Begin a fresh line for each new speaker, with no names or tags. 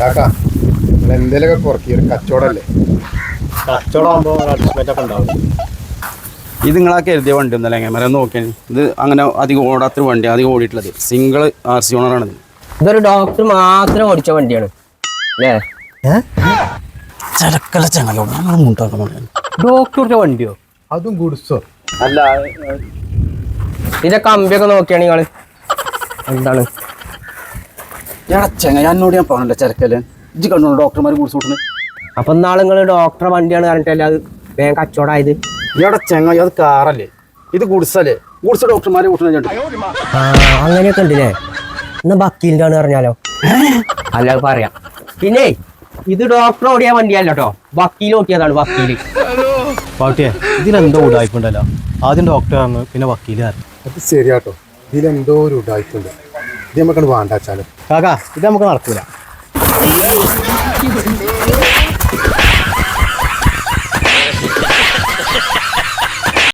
കാക്കാ എന്തേലൊക്കെ കുറക്കി ഒരു കച്ചവടല്ലേ?
കച്ചവടമാകുമ്പോൾ അഡ്ജസ്റ്റ്മെന്റ് ഒക്കെ ഉണ്ടാവും.
ഇത് നിങ്ങളാ കരുതിയ വണ്ടി ഒന്നല്ല ക്യാമറ നോക്കിയാൽ ഇത് അങ്ങനെ അധികം ഓടാത്തൊരു വണ്ടി അധികം ഓടിയിട്ടുള്ളത് സിംഗിൾ RC ഓണറാണിത്.
ഇതൊരു ഡോക്ടർ മാത്രം ഓടിച്ച വണ്ടിയാണ് അല്ലേ?
ചരക്കല ചങ്ങല
ഡോക്ടറുടെ വണ്ടിയോ?
അതും ഗുഡ്സോ?
അല്ല
ഇതിന്റെ കമ്പിയൊക്കെ നോക്കിയാണ് നിങ്ങള് എന്താണ്
ചെങ്ങ എന്നോട് ഞാൻ പറഞ്ഞില്ല ചരക്കല്ലേ ഇജ്ജ് കണ്ടോ ഡോക്ടർമാർ കുറിച്ച് കൂട്ടുന്നത്.
അപ്പൊ നാളെ നിങ്ങൾ ഡോക്ടറെ വണ്ടിയാണ് പറഞ്ഞിട്ടല്ലേ അത് വേഗം കച്ചവടമായത്?
ഇവിടെ ചെങ്ങ അത് കാറല്ലേ, ഇത് ഗുഡ്സല്ലേ? ഗുഡ്സ് ഡോക്ടർമാരെ കൂട്ടുന്നത്.
അങ്ങനെയൊക്കെ ഉണ്ടല്ലേ? എന്നാ വക്കീലിന്റെ ആണ് പറഞ്ഞാലോ? അല്ല പറയാം. പിന്നെ ഇത് ഡോക്ടർ ഓടിയ വണ്ടിയല്ല കേട്ടോ, വക്കീൽ ഓട്ടിയതാണ്. വക്കീല്
പാട്ടിയെ ഇതിലെന്തോ ഉടായ്പുണ്ടല്ലോ. ആദ്യം ഡോക്ടറാണ്, പിന്നെ വക്കീലായിരുന്നു.
അത് ശരിയാട്ടോ, ഇതിലെന്തോ ഒരു ഉടായ്പുണ്ട്. ഇത് നമുക്കത് വേണ്ടാച്ചാലും
കാക്കാ ഇത് നമുക്ക് നടക്കൂല.